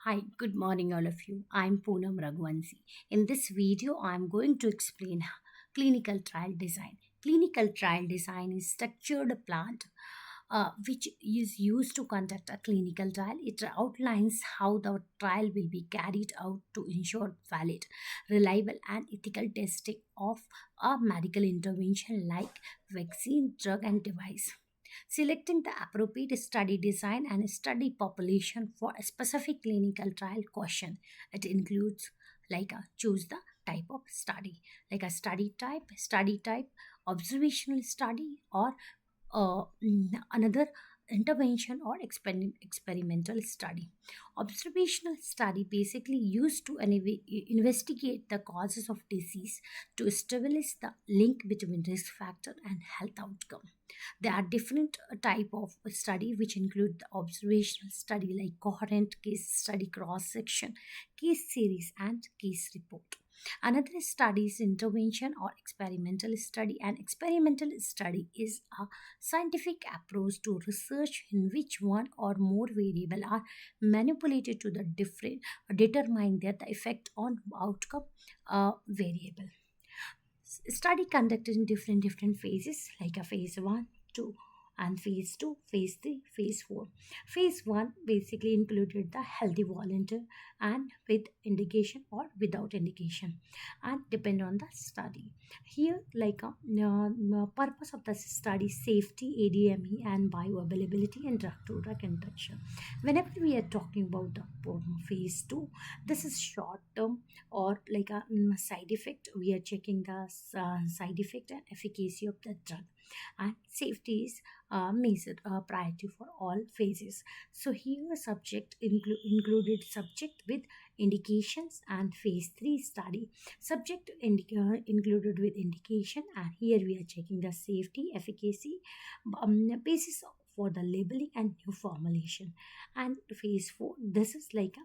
Hi, good morning, all of you. I'm Poonam Raghuvanshi. In this video, I'm going to explain clinical trial design. Clinical trial design is structured plan which is used to conduct a clinical trial. It outlines how the trial will be carried out to ensure valid, reliable, and ethical testing of a medical intervention like vaccine, drug, and device. Selecting the appropriate study design and study population for a specific clinical trial question. It includes choose the type of study, like a study type, observational study, or another intervention or experimental study. Observational study basically used to investigate the causes of disease to establish the link between risk factor and health outcome. There are different type of study which include the observational study like coherent case study, cross section, case series, and case report. Another study is intervention or experimental study. An experimental study is a scientific approach to research in which one or more variable are manipulated to the different determine their the effect on outcome variable. Study conducted in different phases like a phase 1, 2, and phase 2, phase 3, phase 4. Phase 1 basically included the healthy volunteer and with indication or without indication and depend on the study. Here purpose of the study: safety, ADME, and bioavailability and drug to drug interaction. Whenever we are talking about the phase 2, this is short term or like a side effect. We are checking the side effect and efficacy of the drug, and safety is measured priority for all phases. So here subject included subject with indications and phase 3 study subject included with indication, and here we are checking the safety, efficacy, basis for the labeling and new formulation. And phase 4, this is like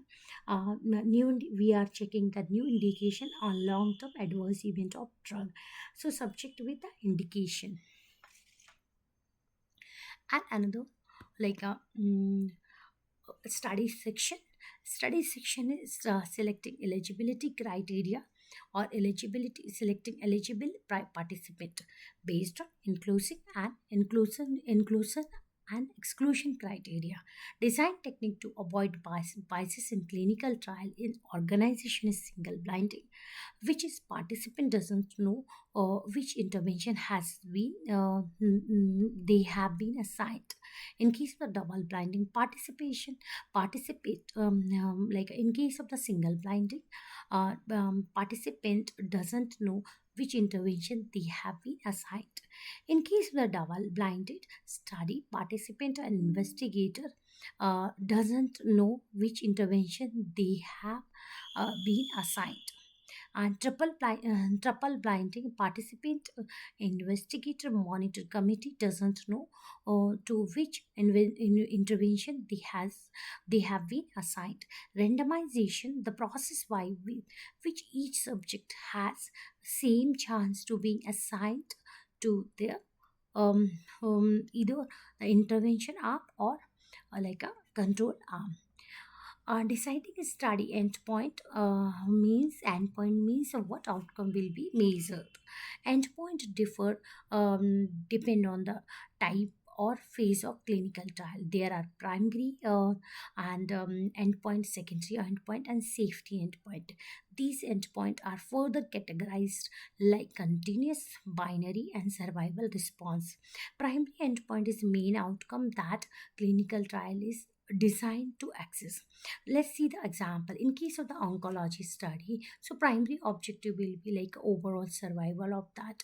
a new we are checking the new indication on long term adverse event of drug. So subject with the indication. And another like a study section. Study section is selecting eligibility criteria or eligibility selecting eligible participant based on inclusion and exclusion criteria. Design technique to avoid biases in clinical trial in organization is single blinding, which is participant doesn't know which intervention has been they have been assigned. In case of the double blinding participation participate like in case of the single blinding, participant doesn't know which intervention they have been assigned. In case of the double blinded study, participant and investigator doesn't know which intervention they have been assigned. And triple blinding participant investigator monitor committee doesn't know to which intervention they have been assigned. Randomization, the process by which each subject has same chance to being assigned to their either the intervention arm or like a control arm. Deciding a study endpoint means what outcome will be measured. Endpoint differ depend on the type or phase of clinical trial. There are primary and endpoint, secondary endpoint, and safety endpoint. These endpoint are further categorized like continuous, binary, and survival response. Primary endpoint is main outcome that clinical trial is designed to access. Let's see the example. In case of the oncology study, so primary objective will be like overall survival of that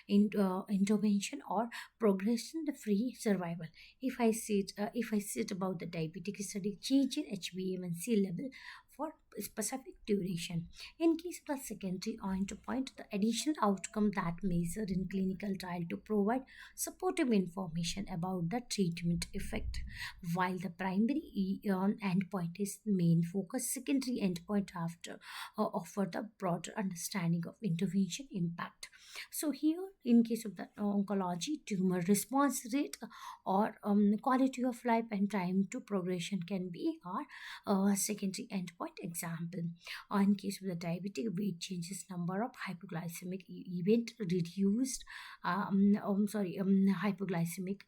intervention or progression free survival. If I said about the diabetic study, change in HbA1c level for specific duration. In case of the secondary endpoint, the additional outcome that measured in clinical trial to provide supportive information about the treatment effect. While the primary endpoint is main focus, secondary endpoint after offer the broader understanding of intervention impact. So here, in case of the oncology, tumor response rate or quality of life and time to progression can be our secondary endpoint example. In case of the diabetic, weight changes, number of hypoglycemic event reduced, hypoglycemic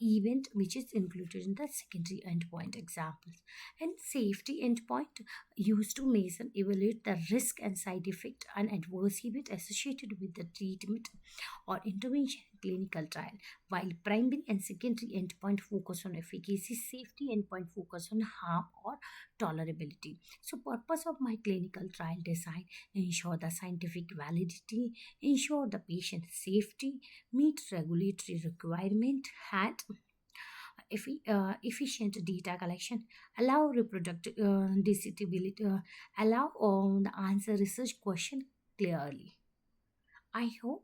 event which is included in the secondary endpoint examples. And safety endpoint used to measure, evaluate the risk and side effect and adverse event associated with the treatment or intervention in clinical trial, while primary and secondary endpoint focus on efficacy, safety endpoint focus on harm or tolerability. So purpose of my clinical trial design: ensure the scientific validity, ensure the patient safety, meet regulatory requirement, and efficient data collection, allow reproductive disability, allow the answer research question clearly. I hope